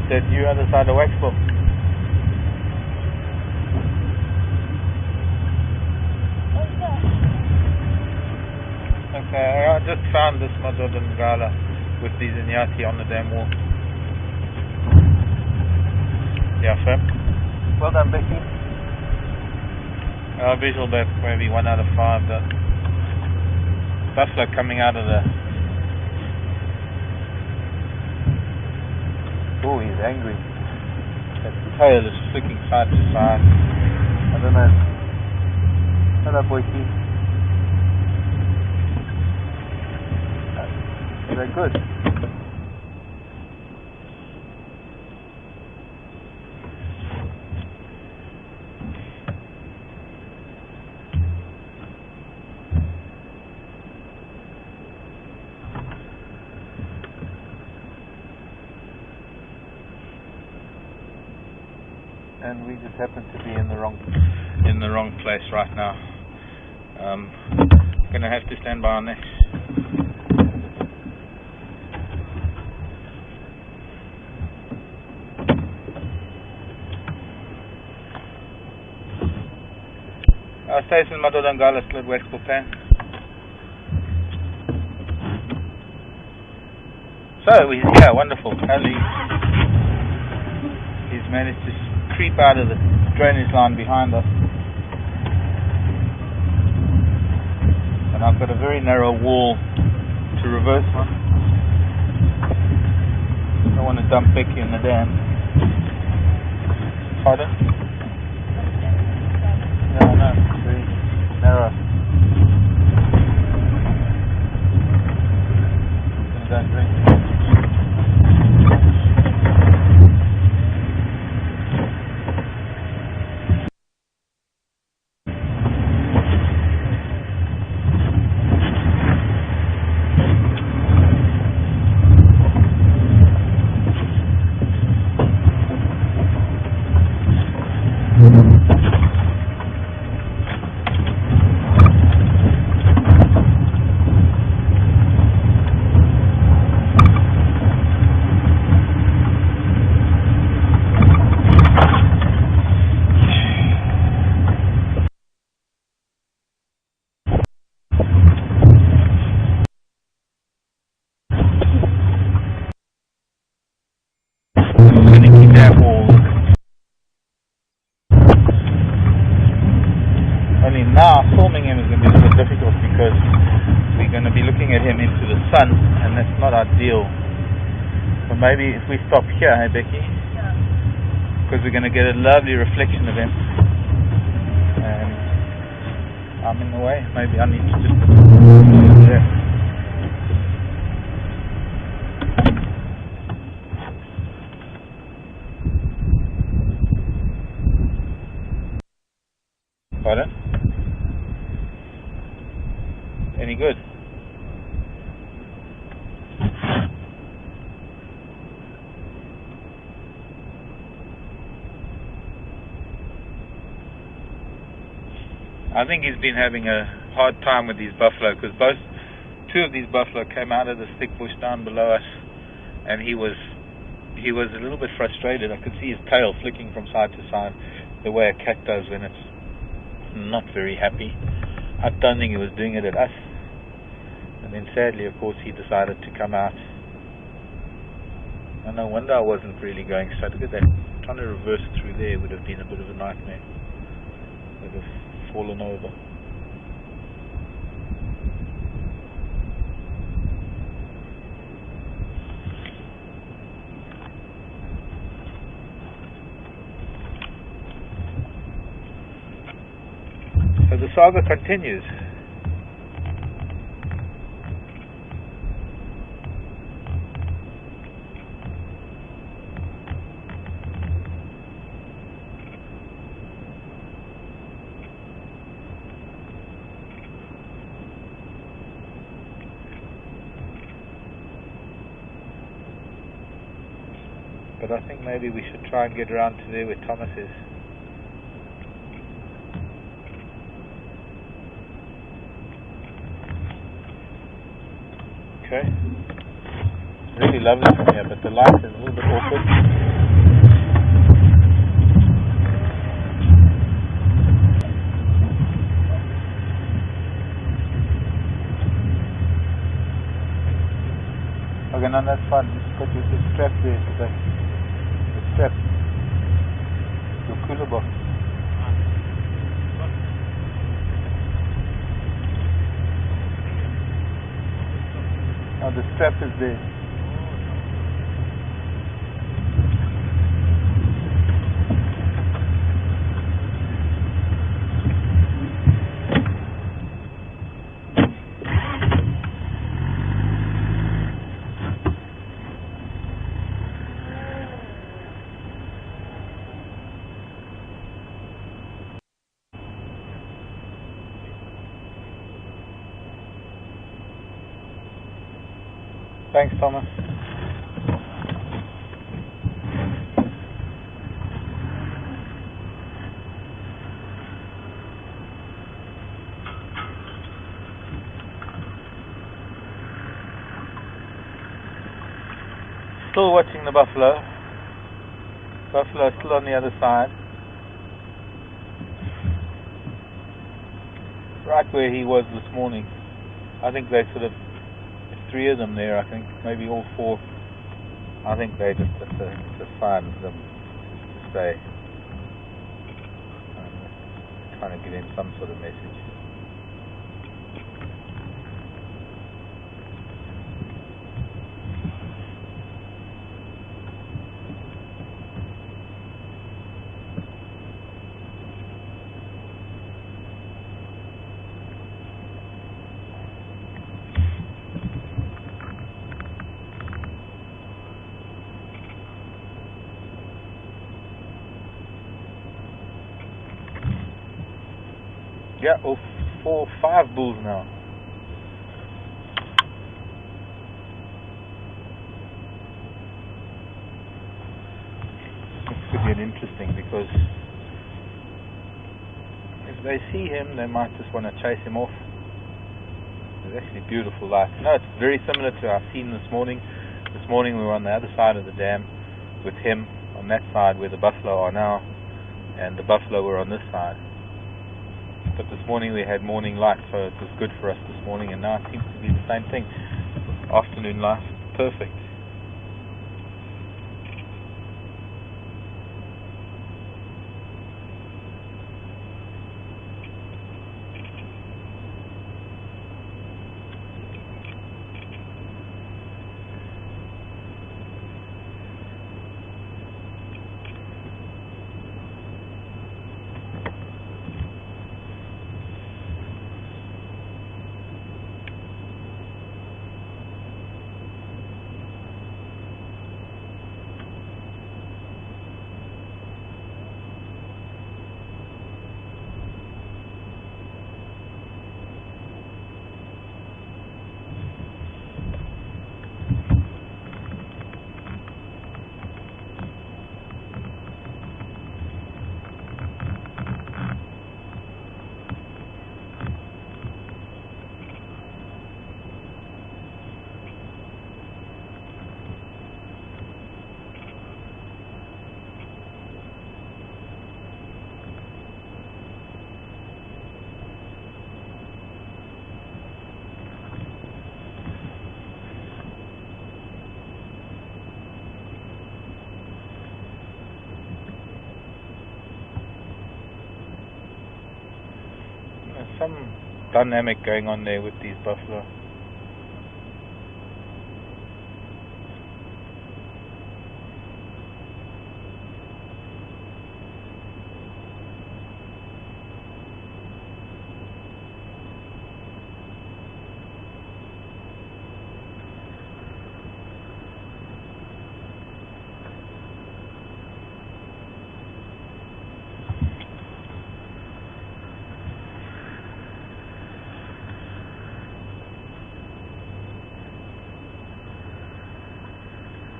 that you other side of Waxville. Okay, I just found this Madodangala with these inyati on the damn wall. Yeah, fam. Well done, Becky. Visual back maybe 1 out of 5. That buffalo coming out of the... Oh, he's angry. That tail is flicking side to side. I don't know. Hello, boyki. Very good. And we just happen to be in the wrong place right now. Gonna have to stand by our necks. Station Madodangala Split West Pulpan. So he's here, wonderful. He's managed to creep out of the drainage line behind us. And I've got a very narrow wall to reverse on. I don't want to dump Becky in the dam. Pardon? No, no, it's very narrow. Don't drink. Only now filming him is going to be a little difficult because we're going to be looking at him into the sun and that's not ideal. But maybe if we stop here, hey Becky? Yeah. Because we're going to get a lovely reflection of him. And I'm in the way. Maybe I need to just put it there. Pardon? Any good? I think he's been having a hard time with these buffalo because two of these buffalo came out of this thick bush down below us, and he was a little bit frustrated. I could see his tail flicking from side to side the way a cat does when it's not very happy. I don't think he was doing it at us. And then sadly, of course, he decided to come out. And no wonder I wasn't really going straight. Look at that. Trying to reverse through there would have been a bit of a nightmare. Would have fallen over. So the saga continues. But I think maybe we should try and get around to there where Thomas is. Okay. It's really lovely from here, but the light is a little bit awkward. no, that's fine. Just put the strap there. The strap. Your cooler box. Oh, the strap is there. Thanks, Thomas. Still watching the buffalo. Buffalo still on the other side. Right where he was this morning. I think they sort of, 3 of them there, I think, maybe all 4. I think they just, it's a sign for them to stay. Trying to give him some sort of message. Yeah, 4, 5 bulls now. It's pretty interesting because if they see him, they might just want to chase him off. It's actually beautiful light. No, it's very similar to our scene this morning. This morning we were on the other side of the dam with him on that side where the buffalo are now, and the buffalo were on this side. But this morning we had morning light, so it was good for us this morning, and now it seems to be the same thing. Afternoon light, perfect. There's some dynamic going on there with these buffalo.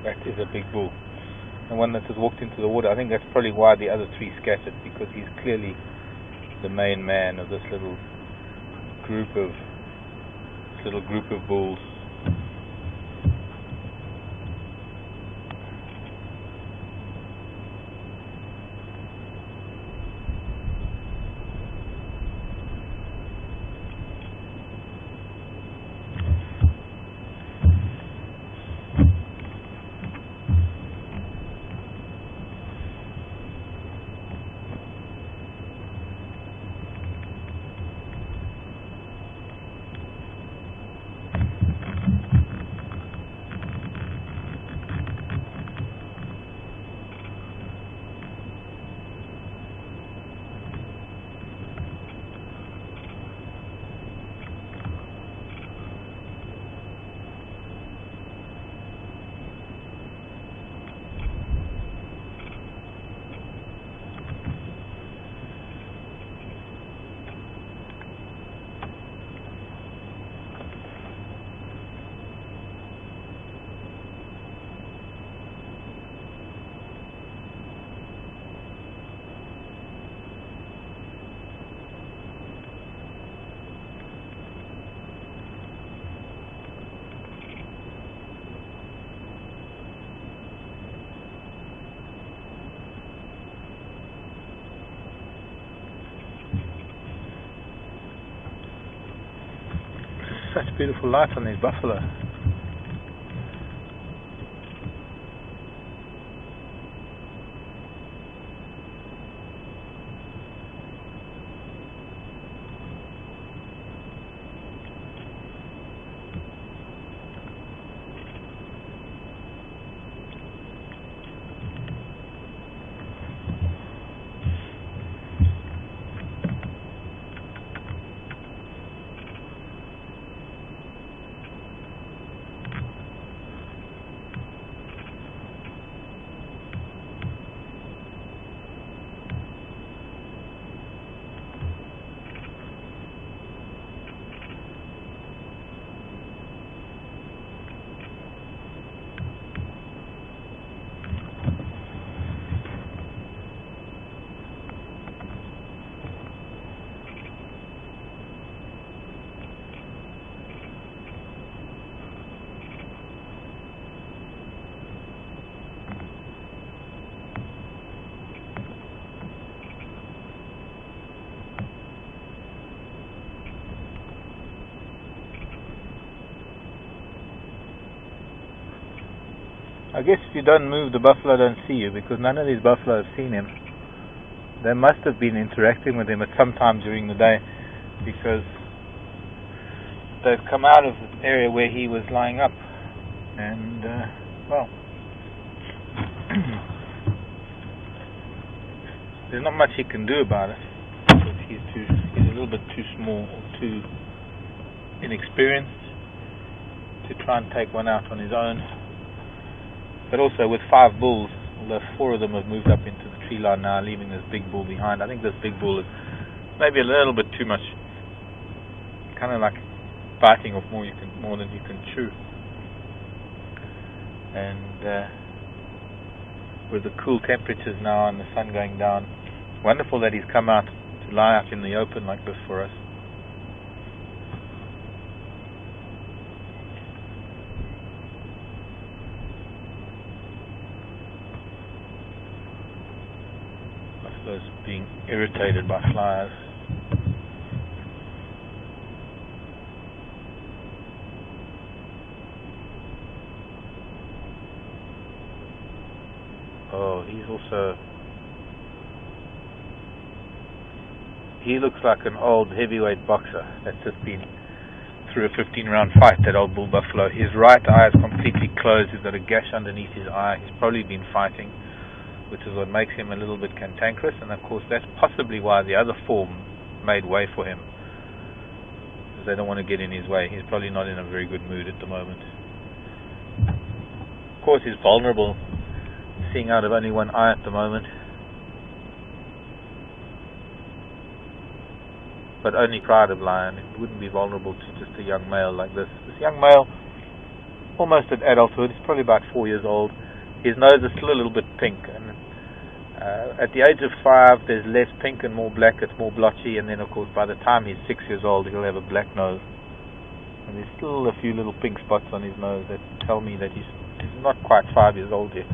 That is a big bull. The one that has walked into the water. I think that's probably why the other 3 scattered, because he's clearly the main man of this little group of bulls. such beautiful light on these buffalo. I guess if you don't move, the buffalo don't see you, because none of these buffalo have seen him. They must have been interacting with him at some time during the day, because they've come out of the area where he was lying up, and well, there's not much he can do about it, because he's a little bit too small or too inexperienced to try and take one out on his own. But also with 5 bulls, although 4 of them have moved up into the tree line now, leaving this big bull behind. I think this big bull is maybe a little bit too much, kind of like biting off more than you can chew. And with the cool temperatures now and the sun going down, wonderful that he's come out to lie out in the open like this for us. Being irritated by flies. Oh, he looks like an old heavyweight boxer that's just been through a 15-round fight, that old bull buffalo. His right eye is completely closed. He's got a gash underneath his eye. He's probably been fighting, which is what makes him a little bit cantankerous, and of course that's possibly why the other 4 made way for him, because they don't want to get in his way. He's probably not in a very good mood at the moment. Of course he's vulnerable, seeing out of only one eye at the moment, but only pride of lion. It wouldn't be vulnerable to just a young male like this. This young male, almost at adulthood, he's probably about 4 years old. His nose is still a little bit pink, and at the age of 5 there's less pink and more black. It's more blotchy, and then of course by the time he's 6 years old he'll have a black nose, and there's still a few little pink spots on his nose that tell me that he's not quite 5 years old yet.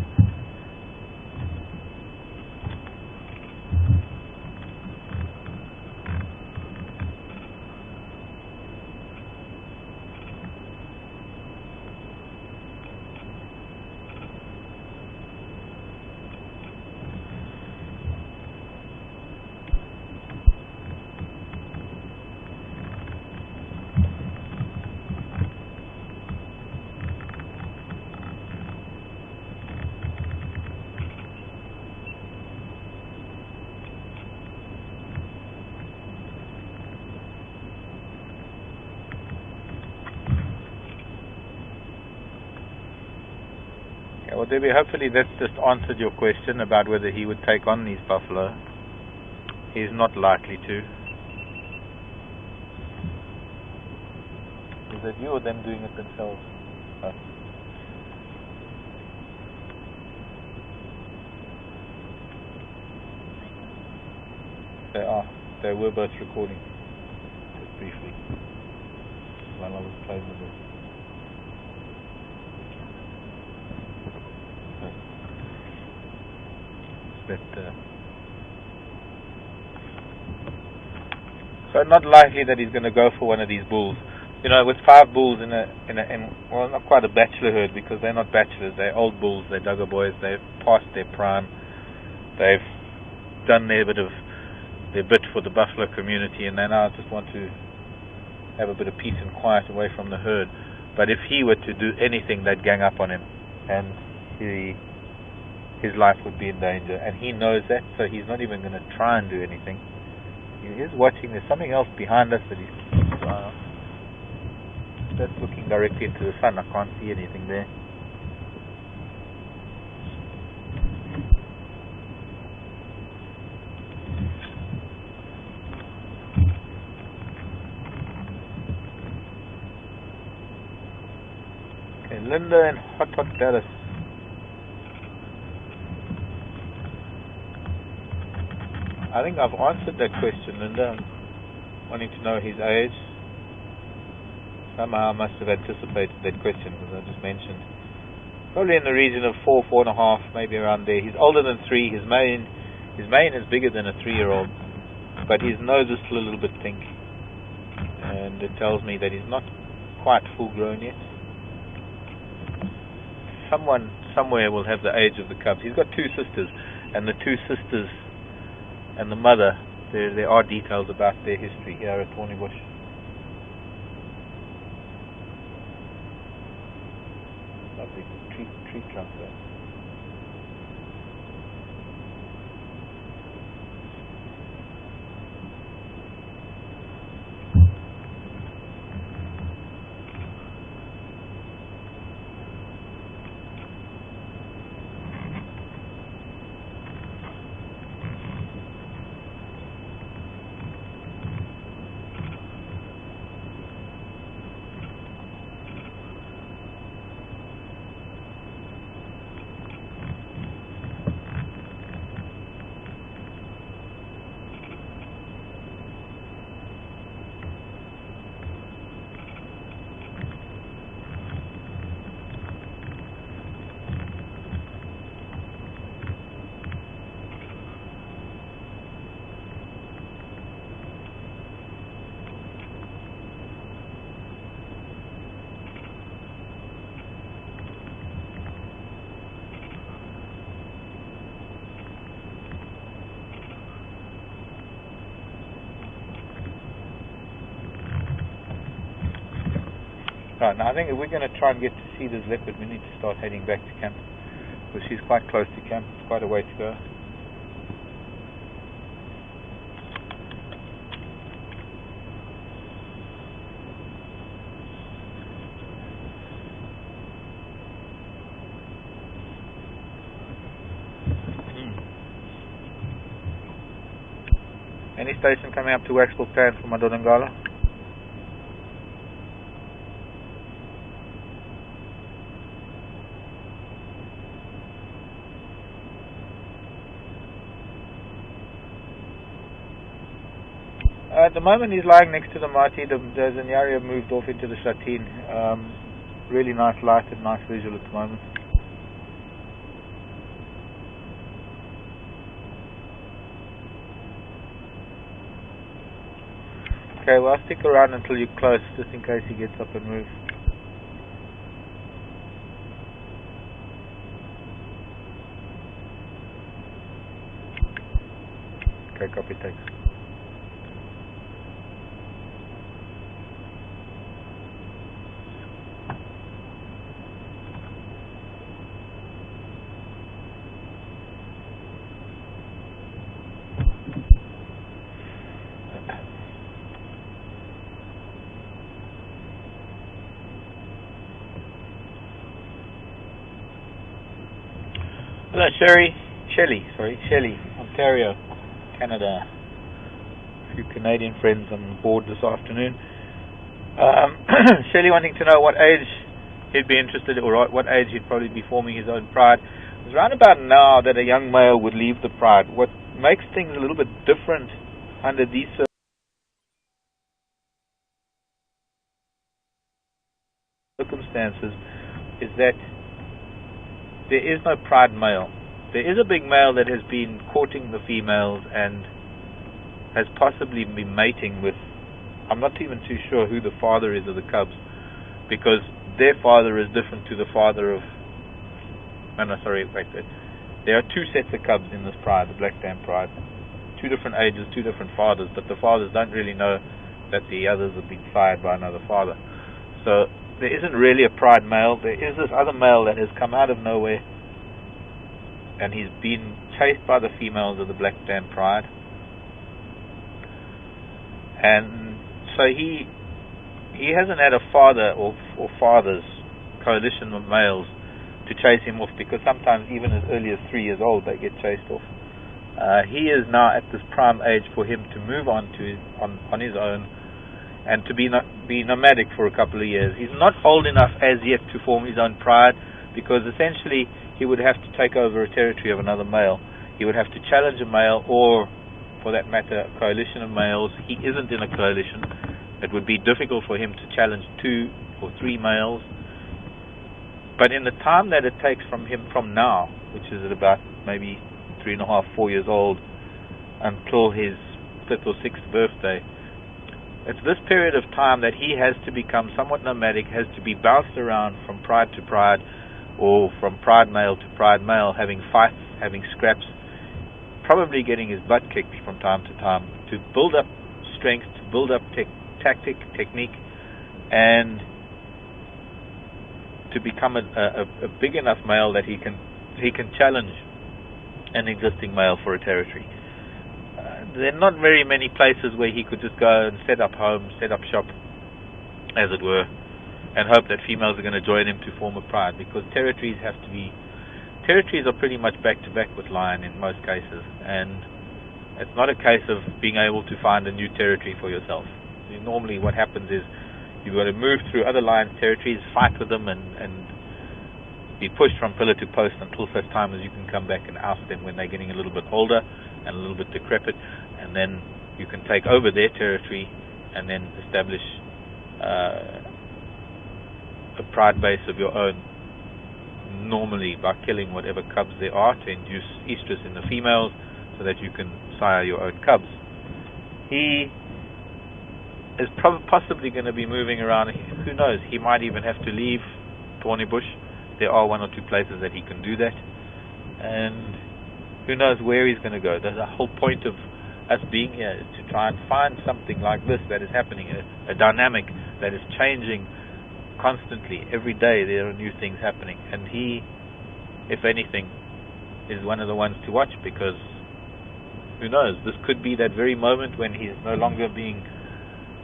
Well, Debbie, hopefully that's just answered your question about whether he would take on these buffalo. He's not likely to. Is it you or them doing it themselves? Oh. They are. They were both recording, just briefly, while I was playing with it. So not likely that he's going to go for one of these bulls. You know, with 5 bulls in well, not quite a bachelor herd, because they're not bachelors, they're old bulls, they're Duggar boys, they've passed their prime, they've done their bit for the buffalo community, and they now just want to have a bit of peace and quiet away from the herd. But if he were to do anything, they'd gang up on him, and his life would be in danger, and he knows that, so he's not even going to try and do anything. He is watching. There's something else behind us that he's that's looking directly into the sun. I can't see anything there. Okay, Linda and Hot Dallas. I think I've answered that question, Linda. I'm wanting to know his age. Somehow I must have anticipated that question, because I just mentioned probably in the region of 4, 4.5, maybe around there. He's older than 3. His mane is bigger than a 3-year-old, but his nose is still a little bit pink, and it tells me that he's not quite full grown yet. Someone somewhere will have the age of the cubs. He's got 2 sisters, and the 2 sisters and the mother, there are details about their history here at Thornybush. Lovely tree trunk there. Right, now I think if we're going to try and get to see this leopard, we need to start heading back to camp, because she's quite close to camp. It's quite a way to go. Any station coming up to Waxville Plan for Madodangala? At the moment he's lying next to the Marti. The Zanyaria moved off into the Shatine. Really nice light and nice visual at the moment. Okay, well I'll stick around until you're close, just in case he gets up and moves. Okay, copy, thanks. Hello, Shelley, Ontario, Canada. A few Canadian friends on board this afternoon. Shelley wanting to know what age he'd be interested, or what age he'd probably be forming his own pride. It's around about now that a young male would leave the pride. What makes things a little bit different under these circumstances is that there is no pride male. There is a big male that has been courting the females and has possibly been mating with I'm not even too sure who the father is of the cubs, because their father is different to the father of... No, sorry, wait. There are two sets of cubs in this pride, the Black Dam pride. Two different ages, two different fathers, but the fathers don't really know that the others have been sired by another father. So there isn't really a pride male. There is this other male that has come out of nowhere, and he's been chased by the females of the Black Dam pride. And so he hasn't had a father or fathers, coalition of males, to chase him off, because sometimes even as early as 3 years old they get chased off. He is now at this prime age for him to move on his own and to be nomadic for a couple of years. He's not old enough as yet to form his own pride, because essentially he would have to take over a territory of another male. He would have to challenge a male, or for that matter a coalition of males. He isn't in a coalition. It would be difficult for him to challenge 2 or 3 males. But in the time that it takes from him from now, which is at about maybe 3.5, 4 years old, until his 5th or 6th birthday, it's this period of time that he has to become somewhat nomadic, has to be bounced around from pride to pride, or from pride male to pride male, having fights, having scraps, probably getting his butt kicked from time to time, to build up strength, to build up technique, and to become a big enough male that he can challenge an existing male for a territory. There are not very many places where he could just go and set up home, set up shop, as it were, and hope that females are going to join him to form a pride, because territories are pretty much back to back with lion in most cases, and it's not a case of being able to find a new territory for yourself. Normally what happens is you've got to move through other lions' territories, fight with them, and be pushed from pillar to post until such time as you can come back and oust them when they're getting a little bit older and a little bit decrepit, and then you can take over their territory and then establish a pride base of your own, normally by killing whatever cubs there are to induce estrus in the females so that you can sire your own cubs. He is possibly going to be moving around. Who knows, he might even have to leave Thornybush. There are 1 or 2 places that he can do that, and who knows where he's going to go. The whole point of us being here is to try and find something like this that is happening, a dynamic that is changing constantly. Every day there are new things happening, and he, if anything, is one of the ones to watch, because who knows, this could be that very moment when he's no longer being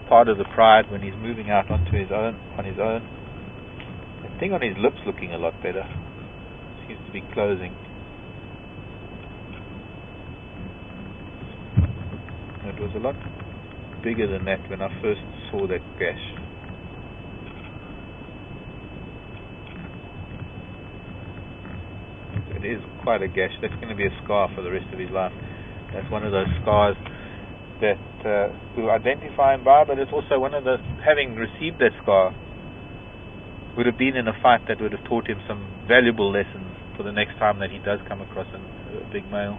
part of the pride, when he's moving out onto his own, on his own. The thing on his lips looking a lot better. Seems to be closing. It was a lot bigger than that when I first saw that gash. It is quite a gash. That's going to be a scar for the rest of his life. That's one of those scars that we'll identify him by, but it's also one of those, having received that scar, would have been in a fight that would have taught him some valuable lessons for the next time that he does come across a big male.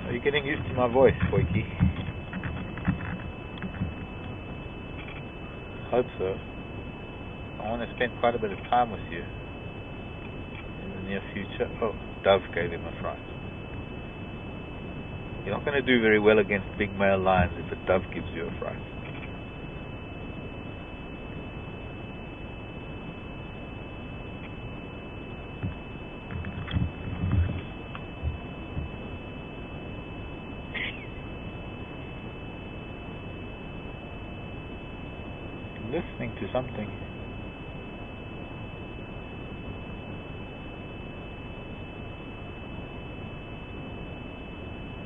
Are you getting used to my voice, Koiki? Hope so. I want to spend quite a bit of time with you in the near future. Oh, dove gave him a fright. You're not going to do very well against big male lions if a dove gives you a fright. Listening to something.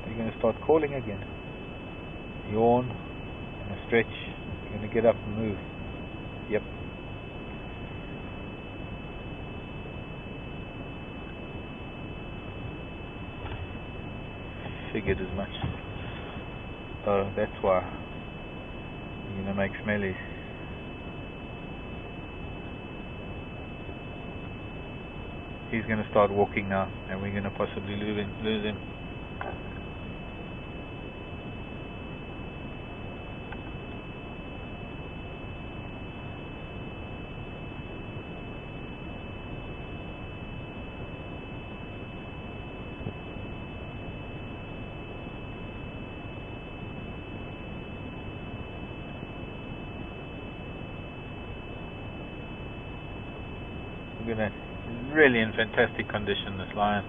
Are you going to start calling again? Yawn and a stretch. You're going to get up and move. Yep. get as much. So that's why we're going to make smellies. He's going to start walking now, and we're going to possibly lose him. Look at that. Really in fantastic condition, this lion.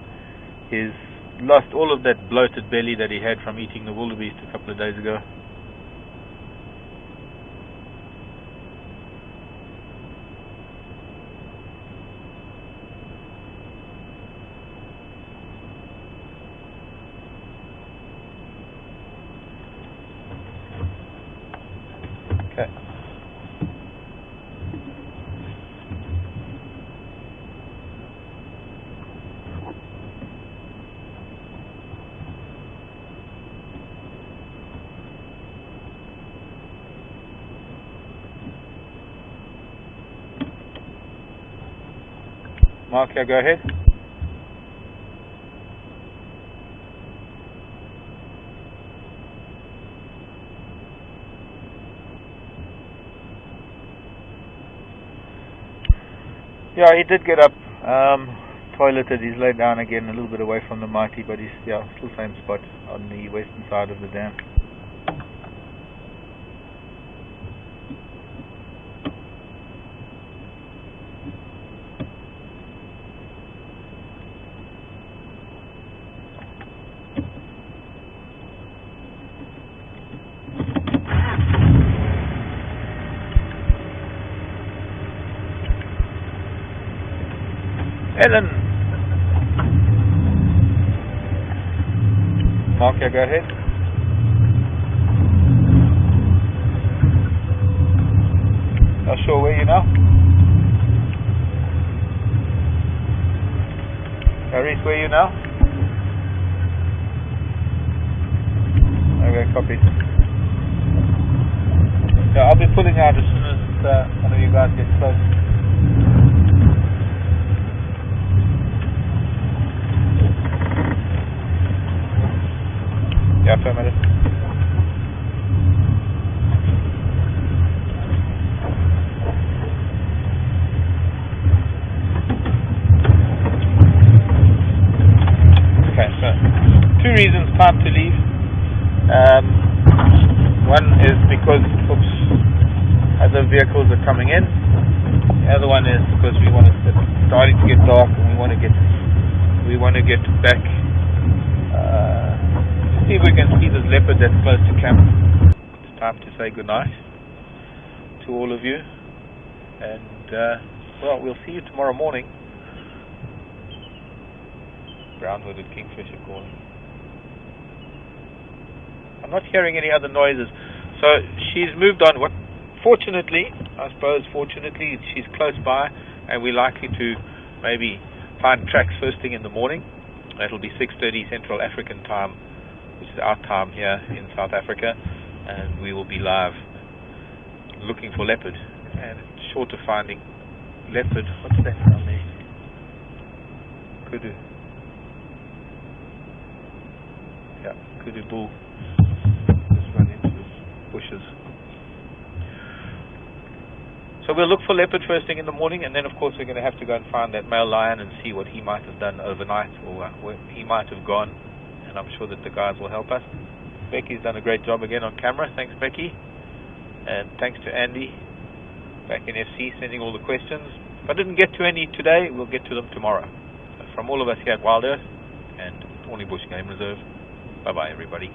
He's lost all of that bloated belly that he had from eating the wildebeest a couple of days ago. Okay. Mark, yeah, go ahead. Yeah, he did get up, toileted. He's laid down again, a little bit away from the mighty, but he's still same spot on the western side of the dam. Ellen! Mark, yeah, go ahead. Not sure where you now? Maurice, where you now? Okay, copy. Yeah, I'll be pulling out as soon as one of you guys gets close. Yeah, affirmative. Okay, so 2 reasons time to leave. One is because other vehicles are coming in. The other one is because it's starting to get dark and we want to get back. See if we can see this leopard that's close to camp. It's time to say goodnight to all of you, and well, we'll see you tomorrow morning. Brown-hooded kingfisher calling. I'm not hearing any other noises, so she's moved on. Fortunately, she's close by, and we're likely to maybe find tracks first thing in the morning. That'll be 6:30 Central African time, which is our time here in South Africa, and we will be live looking for leopard. And it's short of finding leopard. What's that down there? Kudu. Yeah, kudu bull. Just run into the bushes. So we'll look for leopard first thing in the morning, and then of course we're going to have to go and find that male lion and see what he might have done overnight, or where he might have gone. And I'm sure that the guys will help us. Becky's done a great job again on camera. Thanks, Becky. And thanks to Andy back in FC sending all the questions. If I didn't get to any today, we'll get to them tomorrow. So from all of us here at Wild Earth and Thornybush Game Reserve, bye-bye, everybody.